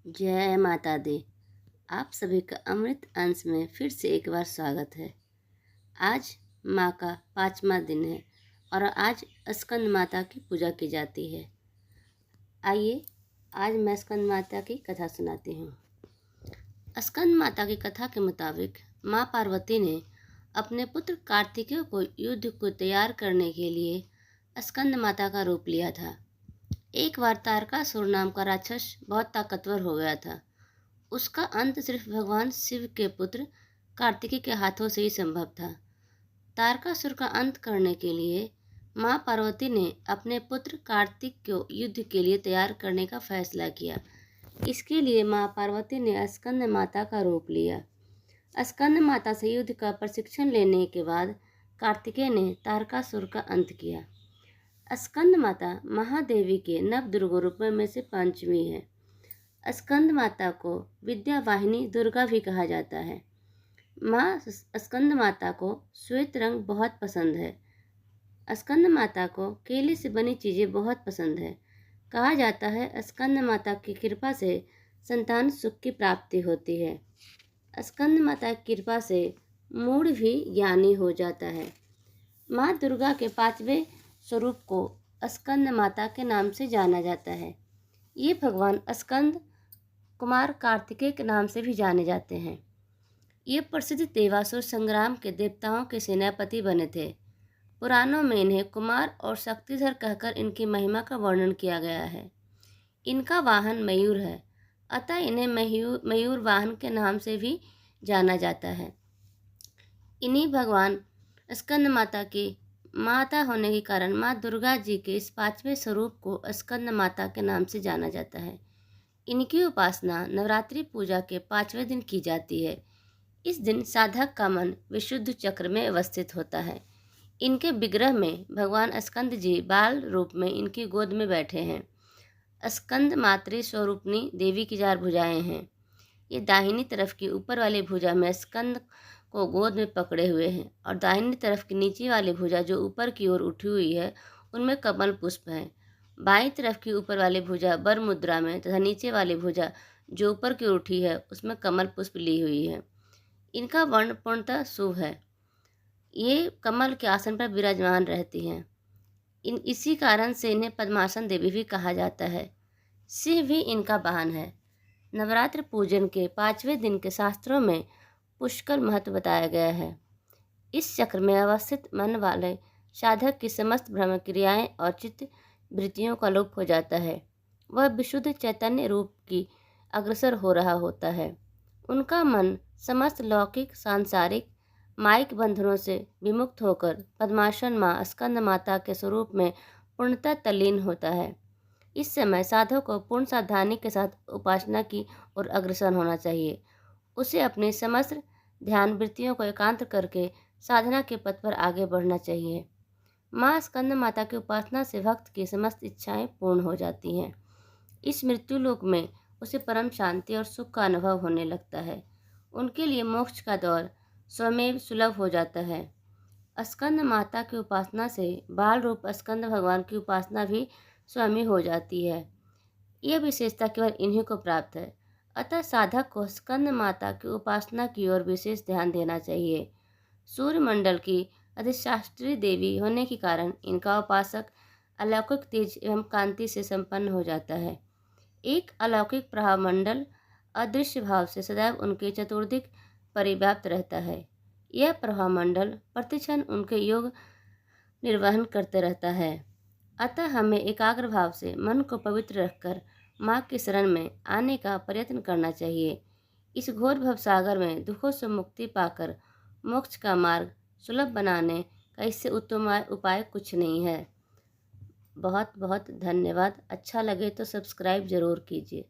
जय माता दी। आप सभी का अमृत अंश में फिर से एक बार स्वागत है। आज माँ का 5वां दिन है और आज स्कंद माता की पूजा की जाती है। आइए आज मैं स्कंद माता की कथा सुनाती हूँ। स्कंद माता की कथा के मुताबिक माँ पार्वती ने अपने पुत्र कार्तिकेय को युद्ध को तैयार करने के लिए स्कंद माता का रूप लिया था। एक बार तारकासुर नाम का राक्षस बहुत ताकतवर हो गया था। उसका अंत सिर्फ भगवान शिव के पुत्र कार्तिकेय के हाथों से ही संभव था। तारकासुर का अंत करने के लिए माँ पार्वती ने अपने पुत्र कार्तिक को युद्ध के लिए तैयार करने का फैसला किया। इसके लिए माँ पार्वती ने स्कंद माता का रूप लिया। स्कंद माता से युद्ध का प्रशिक्षण लेने के बाद कार्तिकेय ने तारकासुर का अंत किया। स्कंद माता महादेवी के नव दुर्गा रूपों में से पंचमी है। स्कंद माता को विद्या वाहिनी दुर्गा भी कहा जाता है। माँ स्कंद माता को श्वेत रंग बहुत पसंद है। स्कंद माता को केले से बनी चीज़ें बहुत पसंद है। कहा जाता है स्कंद माता की कृपा से संतान सुख की प्राप्ति होती है। स्कंद माता की कृपा से मूढ़ भी ज्ञानी हो जाता है। माँ दुर्गा के 5वें स्वरूप को स्कंद माता के नाम से जाना जाता है। ये भगवान स्कंद कुमार कार्तिकेय के नाम से भी जाने जाते हैं। ये प्रसिद्ध देवासुर संग्राम के देवताओं के सेनापति बने थे। पुराणों में इन्हें कुमार और शक्तिधर कहकर इनकी महिमा का वर्णन किया गया है। इनका वाहन मयूर है, अतः इन्हें मयूर वाहन के नाम से भी जाना जाता है। इन्हीं भगवान स्कंद माता की माता होने के कारण माँ दुर्गा जी के इस 5वें स्वरूप को स्कंद माता के नाम से जाना जाता है। इनकी उपासना नवरात्रि पूजा के 5वें दिन की जाती है। इस दिन साधक का मन विशुद्ध चक्र में अवस्थित होता है। इनके विग्रह में भगवान स्कंद जी बाल रूप में इनकी गोद में बैठे हैं। स्कंद मातृ स्वरूपनी देवी की 4 भुजाएं हैं। ये दाहिनी तरफ की ऊपर वाली भुजा में स्कंद को गोद में पकड़े हुए हैं और दाहिनी तरफ की नीचे वाली भुजा जो ऊपर की ओर उठी हुई है उनमें कमल पुष्प हैं। बाईं तरफ की ऊपर वाली भुजा बर मुद्रा में तथा नीचे वाली भुजा जो ऊपर की ओर उठी है उसमें कमल पुष्प ली हुई है। इनका वर्ण पूर्णतः शुभ है। ये कमल के आसन पर विराजमान रहती हैं। इसी कारण से इन्हें पद्मासन देवी भी कहा जाता है। सिंह भी इनका वाहन है। नवरात्र पूजन के 5वें दिन के शास्त्रों में पुष्कर महत्व बताया गया है। इस चक्र में अवस्थित मन वाले साधक की समस्त भ्रम क्रियाएं और चित्त वृत्तियों का लोप हो जाता है। वह विशुद्ध चैतन्य रूप की अग्रसर हो रहा होता है। उनका मन समस्त लौकिक सांसारिक माइक बंधनों से विमुक्त होकर पद्मासन माँ स्कंद माता के स्वरूप में पूर्णतः तल्लीन होता है। इस समय साधक को पूर्ण सावधानी के साथ उपासना की ओर अग्रसर होना चाहिए। उसे अपनी समस्त ध्यान वृत्तियों को एकांत करके साधना के पथ पर आगे बढ़ना चाहिए। माँ स्कंद माता की उपासना से भक्त की समस्त इच्छाएं पूर्ण हो जाती हैं। इस मृत्यु लोक में उसे परम शांति और सुख का अनुभव होने लगता है। उनके लिए मोक्ष का दौर स्वमेव सुलभ हो जाता है। स्कंद माता की उपासना से बाल रूप स्कंद भगवान की उपासना भी स्वयं हो जाती है। यह विशेषता केवल इन्हीं को प्राप्त है। अतः साधक को स्कंद माता की उपासना की ओर विशेष ध्यान देना चाहिए। सूर्यमंडल की अधिशास्त्री देवी होने के कारण इनका उपासक अलौकिक तेज एवं कांति से संपन्न हो जाता है। एक अलौकिक प्रभामंडल अदृश्य भाव से सदैव उनके चतुर्दिक परिव्याप्त रहता है। यह प्रभामंडल प्रतिक्षण उनके योग निर्वहन करते रहता है। अतः हमें एकाग्र भाव से मन को पवित्र रखकर माँ की शरण में आने का प्रयत्न करना चाहिए। इस घोर भवसागर में दुखों से मुक्ति पाकर मोक्ष का मार्ग सुलभ बनाने का इससे उत्तम उपाय कुछ नहीं है। बहुत बहुत धन्यवाद। अच्छा लगे तो सब्सक्राइब जरूर कीजिए।